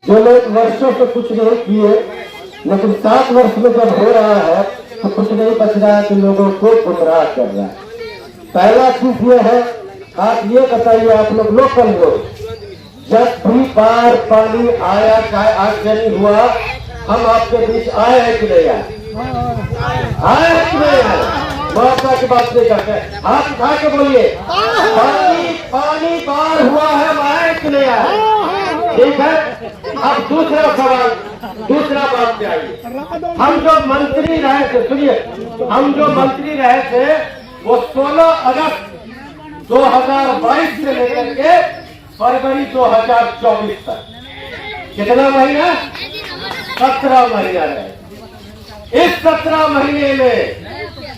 जो लोग वर्षों से कुछ नहीं किए, लेकिन 7 वर्ष में जब हो रहा है तो कुछ नहीं बच रहा है कि लोगों को गुमराह कर रहा है। पहला चीज ये है, आप ये बताइए, आप लोग लोकल लोग, जब भी बाढ़ पानी आया, चाहे आगजनी हुआ, हम आपके बीच आए हैं कि नहीं आए? आए कि नहीं आए? मौका की बात नहीं करते, हाथ उठा के बोलिए, पानी बाढ़ हुआ है, हम आए कि नहीं आए? ठीक है। अब दूसरा सवाल, दूसरा बात पे आइए। हम जो मंत्री रहे थे, सुनिए, हम जो मंत्री रहे थे वो 16 अगस्त 2022 से लेकर के फरवरी 2024 तक, कितना महीना? 17 महीना रहे। इस 17 महीने में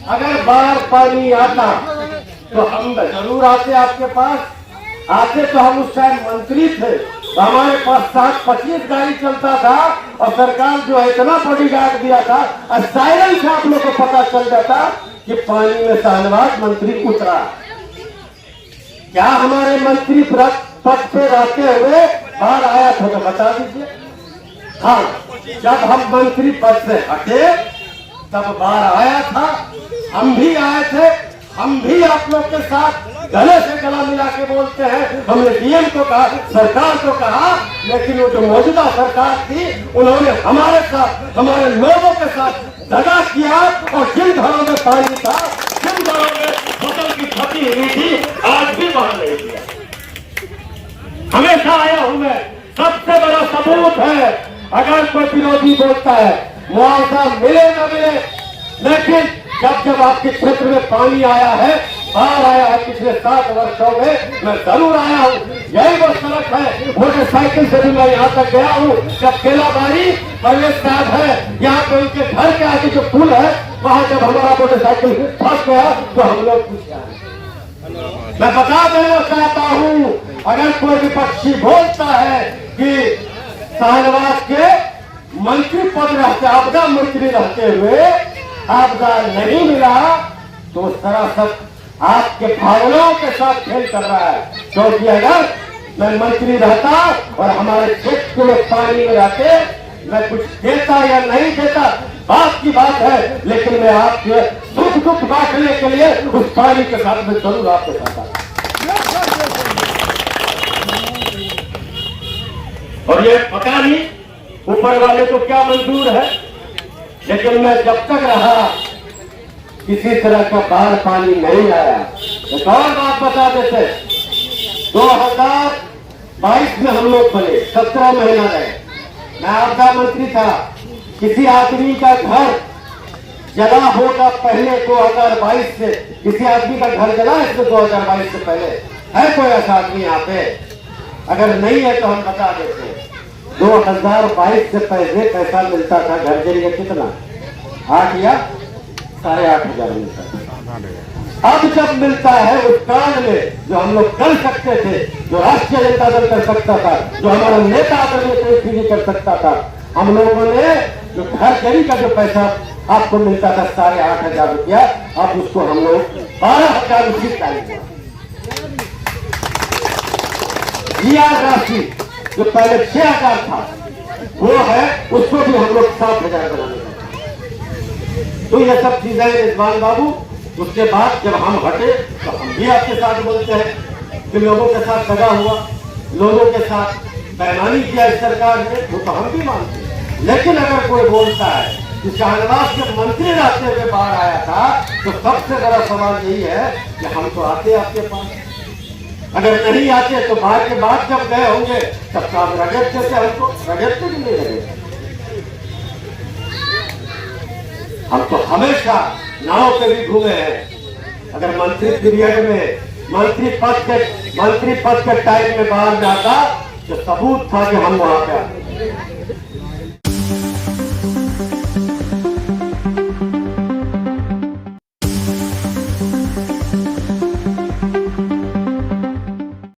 अगर बाढ़ पानी आता तो हम जरूर आते आपके पास। आते तो हम उस टाइम मंत्री थे, तो हमारे पास 7-25 गाड़ी चलता था और सरकार जो है इतना बॉडीगार्ड दिया था, और साइरन से आप लोग को पता चल जाता कि पानी में शाहनवाज मंत्री उतरा। क्या हमारे मंत्री पद पे रहते हुए बाढ़ आया था? तो बता दीजिए। हाँ, जब हम मंत्री पद से हटे तब बाढ़ आया था, हम भी आए थे, हम भी आप लोग के साथ गले से गला मिला के बोलते हैं। हमने डीएम को कहा, सरकार को कहा, लेकिन वो जो मौजूदा सरकार थी उन्होंने हमारे साथ, हमारे लोगों के साथ दगा किया, और जिन घरों में पानी था, जिन घरों में फसल की क्षति हुई थी, आज भी वहां नहीं दिया। हमेशा आया हूं मैं, सबसे बड़ा सबूत है। अगर कोई विरोधी बोलता है मुआवजा मिले न मिले, लेकिन जब जब आपके क्षेत्र में पानी आया है, बाढ़ आया है पिछले 7 वर्षों में, मैं जरूर आया हूँ। यही वो सड़क है, मोटरसाइकिल से भी मैं यहाँ तक गया हूँ। जब केलाबाड़ी परवेश साहब है, यहाँ पे उनके घर के आगे जो पुल है, वहाँ जब हमारा मोटरसाइकिल फंस गया तो हम लोग पूछा। मैं बता देना चाहता हूँ, अगर कोई विपक्षी बोलता है कि शाहनवाज के मंत्री पद रहते, आपदा मंत्री रहते हुए आपदा नहीं मिला, तो सरासर आपके भावनाओं के साथ खेल कर रहा है। क्योंकि अगर मैं मंत्री रहता और हमारे क्षेत्र में पानी में रहते, मैं कुछ देता या नहीं देता बात की बात है, लेकिन मैं आपके सुख दुख बांटने के लिए उस पानी के साथ में जरूर आपके साथ आता। और ये पता नहीं ऊपर वाले को क्या मंजूर है, लेकिन मैं जब तक रहा किसी तरह का बाढ़ पानी नहीं आया। एक और बात बता देते, 2022 में हम लोग बने, 17 महीना रहे, मैं आपदा मंत्री था। किसी आदमी का घर जला होगा पहले 2022 से, किसी आदमी का घर जला इसमें 2022 से पहले है कोई ऐसा आदमी यहाँ पे? अगर नहीं है तो हम बता देते हैं। 2022 से पहले पैसा मिलता था घर के लिए कितना? 8 या 8.5 हजार मिलता था। अब जब मिलता है उस काल में जो हम लोग कर सकते थे, जो राष्ट्रीय जनता दल कर सकता था, जो हमारा नेता आदरणीय कर सकता था, हम लोगों ने जो घर गरी का जो पैसा आपको मिलता था 8.5 हजार रुपया, अब उसको हम लोग 12,000 रुपये डालेंगे। राशि जो पहले 6,000 था वो है, उसको भी हम लोग 7,000 बनाने। तो ये सब चीजें रिजवान बाबू, उसके बाद जब हम हटे तो हम भी आपके साथ बोलते हैं कि लोगों के साथ दगा हुआ, लोगों के साथ बेईमानी किया इस सरकार ने, वो तो हम भी मानते हैं। लेकिन अगर कोई बोलता है कि शाहनवाज के मंत्री रहते हुए बाहर आया था, तो सबसे बड़ा सवाल यही है कि हम तो आते आपके पास, अगर नहीं आते तो बाहर के बाद जब गए होंगे तब तो आप रगड़ देते, हमको रगड़ते भी नहीं रहे। हम तो हमेशा नाव पे भी घूमे हैं। अगर मंत्री पीरियड में मंत्री पद के टाइम में बाहर जाता तो सबूत था कि हम वहां पे आते।